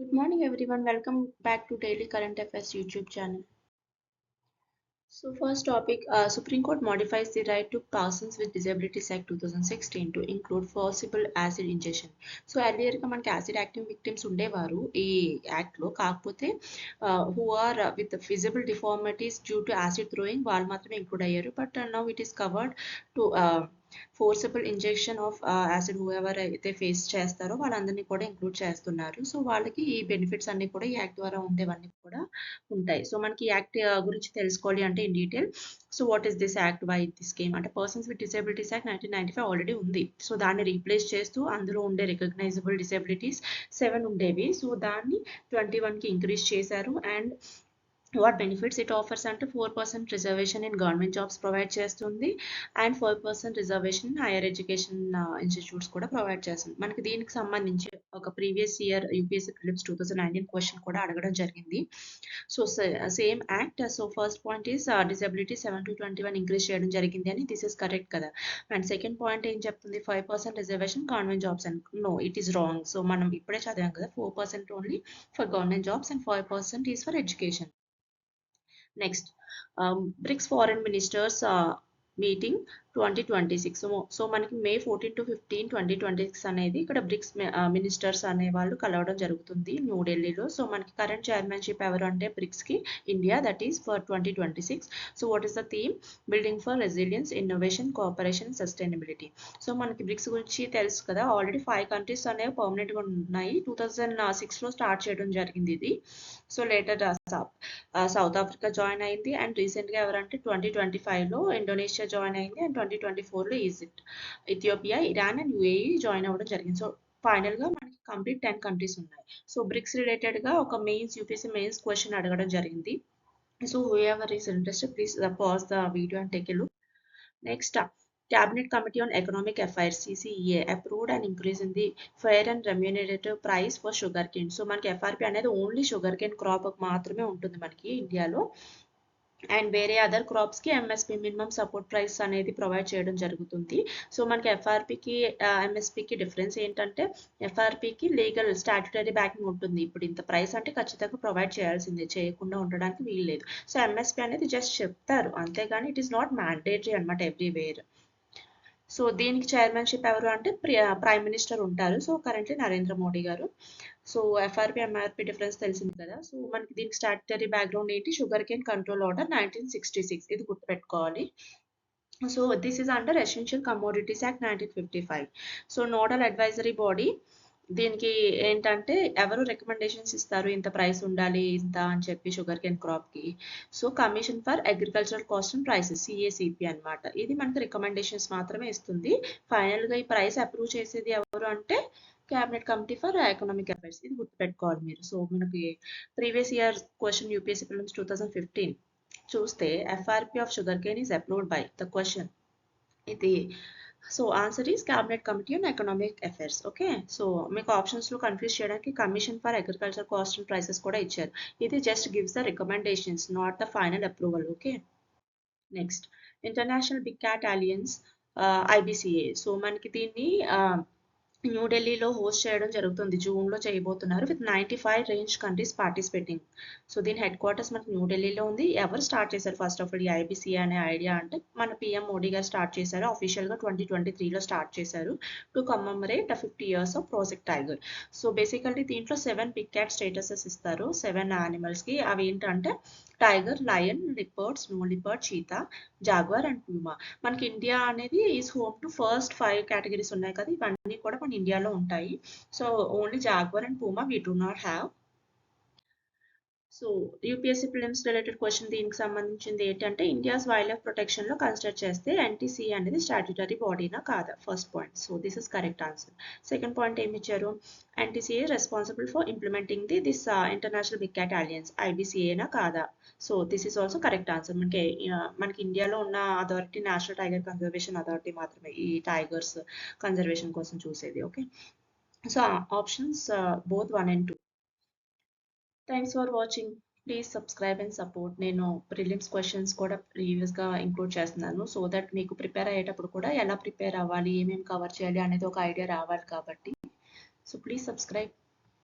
Good morning, everyone. Welcome back to Daily Current Affairs YouTube channel. So, first topic: Supreme Court modifies the Right to Persons with Disabilities Act 2016 to include forcible acid injection. So earlier గా మనకి acid active victims ఉండేవారు ఈ act లో. కాకపోతే who are with feasible deformities due to acid throwing వాళ్ళు మాత్రమే include అయ్యారు. But now it is covered to forcible injection of acid whoever అయితే ఫేస్ చేస్తారో వాళ్ళందరినీ కూడా ఇంక్లూడ్ చేస్తున్నారు. సో వాళ్ళకి ఈ బెనిఫిట్స్ అన్ని కూడా ఈ యాక్ట్ ద్వారా ఉండేవన్నీ కూడా ఉంటాయి. సో మనకి ఈ యాక్ట్ గురించి తెలుసుకోవాలి అంటే in detail. So what is this act, why this came అంటే persons with disabilities act 1995 already ఉంది. సో దాన్ని రీప్లేస్ చేస్తూ అందులో ఉండే రికగ్నైజబుల్ డిసేబిలిటీస్ 7 ఉండేవి. సో దాన్ని 21కి ఇంక్రీజ్ చేశారు. And what benefits it offers అంటే 4% reservation in government jobs provide చేస్తుంది. And 5% reservation in higher education institutes కూడా ప్రొవైడ్ చేస్తుంది. మనకి దీనికి సంబంధించి ఒక previous year UPSC prelims 2019 question కూడా అడగడం జరిగింది. So same act. So first point is disability 7 to 21 increase చేయడం జరిగింది అని, దిస్ ఇస్ కరెక్ట్ కదా. అండ్ సెకండ్ పాయింట్ ఏం చెప్తుంది, 5% రిజర్వేషన్ గవర్నమెంట్ జాబ్స్ అని. No, it is wrong. So మనం ఇప్పుడే చదివాం కదా, 4% only for government jobs and 5% is for education. Next, BRICS foreign ministers meeting 2026. So మనకి May 14 to 15, 2026 అనేది ఇక్కడ బ్రిక్స్ మినిస్టర్స్ అనే వాళ్ళు కలవడం జరుగుతుంది న్యూఢిల్లీలో. సో మనకి కరెంట్ చైర్మన్షిప్ ఎవరు అంటే బ్రిక్స్ కి India, that is for 2026. So what is the theme, building for resilience, innovation, cooperation, sustainability. So మనకి బ్రిక్స్ గురించి తెలుసు కదా, ఆల్రెడీ 5 కంట్రీస్ అనేవి పర్మనెంట్ గా ఉన్నాయి. 2006లో స్టార్ట్ చేయడం జరిగింది ఇది. So later South Africa join అయింది. అండ్ రీసెంట్ గా ఎవరంటే 2025లో ఇండోనేషియా జాయిన్ అయింది. అండ్ 2024లో Egypt, Ethiopia, Iran and UAE join అవ్వడం జరిగింది. సో ఫైనల్ గా మనకి కంప్లీట్ 10 కంట్రీస్ ఉన్నాయి. సో బ్రిక్స్ రిలేటెడ్ గా ఒక మెయిన్స్ యూపీఎస్సీ మెయిన్స్ క్వశ్చన్ అడగడం జరిగింది. So whoever is interested, please pause the video and take a look. Next, Cabinet Committee on Economic Affairs CCEA approved an increase in the fair and remunerative price for sugarcane. So మనకి FRP అనేది only sugarcane crop మాత్రమే ఉంటుంది మనకి ఇండియాలో. And వేరే other crops కి MSP, minimum support price అనేది provide చేయడం జరుగుతుంది. సో మనకి ఎఫ్ఆర్పికి ఎంఎస్పికి డిఫరెన్స్ ఏంటంటే, ఎఫ్ఆర్పికి లీగల్ స్టాట్యుటరీ బ్యాకింగ్ ఉంటుంది. ఇప్పుడు ఇంత ప్రైస్ అంటే ఖచ్చితంగా ప్రొవైడ్ చేయాల్సిందే, చేయకుండా ఉండడానికి వీల్లేదు. సో ఎంఎస్పి అనేది జస్ట్ చెప్తారు అంతేగాని ఇట్ ఈస్ నాట్ మ్యాండేటరీ అనమాట ఎవ్రీవేర్. సో దీనికి చైర్మన్షిప్ ఎవరు అంటే ప్రైమ్ మినిస్టర్ ఉంటారు. సో కరెంట్లీ నరేంద్ర మోడీ గారు. సో ఎఫ్ఆర్పి ఎంఆర్పి డిఫరెన్స్ తెలిసింది కదా. సో మనకి దీనికి స్టాట్యుటరీ బ్యాక్గ్రౌండ్ ఏంటి, షుగర్ కేన్ కంట్రోల్ ఆర్డర్ 1966, ఇది గుర్తుపెట్టుకోవాలి. So this is under essential commodities act 1955. So nodal advisory body దీనికి ఏంటంటే ఎవరు రికమెండేషన్స్ ఇస్తారు, ఇంత ప్రైస్ ఉండాలి ఇంత అని చెప్పి షుగర్ కేన్ క్రాప్ కి. So commission for agricultural cost and prices, CACP అన్నమాట. ఇది మనకి రికమెండేషన్స్ మాత్రమే ఇస్తుంది. ఫైనల్ గా ఈ ప్రైస్ అప్రూవ్ చేసేది ఎవరు అంటే cabinet committee for economic affairs, ఇది గుర్తుపెట్టుకోవాలి మీరు. సో మనకి previous year question UPSC prelims 2015 చూస్తే FRP of sugarcane is approved by the question ఇది. So answer is cabinet committee on economic affairs. Okay, so మీకు ఆప్షన్స్ లో confuse చేయడానికి commission for agriculture cost and prices కూడా ఇచ్చారు. ఇది just gives the recommendations, not the final approval. Okay, next international big cat alliance ఐబిసిఏ. So మనకి దీన్ని న్యూఢిల్లీలో host చేయడం జరుగుతుంది, జూన్లో చేయబోతున్నారు, with 95 range countries participating. So దీని హెడ్ క్వార్టర్స్ మనకి న్యూఢిల్లీలో ఉంది. ఎవరు స్టార్ట్ చేశారు ఫస్ట్ ఆఫ్ ఆల్ ఈ ఐబిసిఏ అనే ఐడియా అంటే మన పిఎం మోడీ గారు స్టార్ట్ చేశారు. అఫీషియల్గా 2023లో స్టార్ట్ చేశారు to commemorate 50 years of project tiger. So basically దీంట్లో 7 బిగ్ క్యాట్ స్టేటసెస్ ఇస్తారు 7 యానిమల్స్కి. అవి ఏంటంటే tiger, lion, leopard, snow leopard, cheetah, jaguar and Puma. మనకి ఇండియా అనేది is home to first 5 categories ఉన్నాయి కదా, ఇవన్నీ కూడా మన ఇండియాలో ఉంటాయి. So only jaguar and Puma we do not have. So UPSC prelims related question దీనికి సంబంధించింది ఏంటంటే, ఇండియాస్ వైల్డ్ లైఫ్ ప్రొటెక్షన్ లో కన్సిడర్ చేస్తే ఎన్టీసీ అనేది స్టాట్యుటరీ బాడీనా కాదా, first point. So this is correct answer. Second point ఏమి ఇచ్చారు, NTC responsible for implementing this international big cat alliance, ఐబిసిఏనా కాదా. So this is also correct answer. మనకి ఇండియాలో ఉన్న authority national tiger conservation authority మాత్రమే ఈ టైగర్స్ కన్జర్వేషన్ కోసం చూసేది. Okay, so options both 1 and 2. Thanks for watching. Please subscribe and support. నేను ప్రిలిమ్స్ క్వశ్చన్స్ కూడా ప్రీవియస్గా ఇంక్లూడ్ చేస్తున్నాను, సో దట్ మీకు ప్రిపేర్ అయ్యేటప్పుడు కూడా ఎలా ప్రిపేర్ అవ్వాలి, ఏమేమి కవర్ చేయాలి అనేది ఒక ఐడియా రావాలి కాబట్టి. So please subscribe.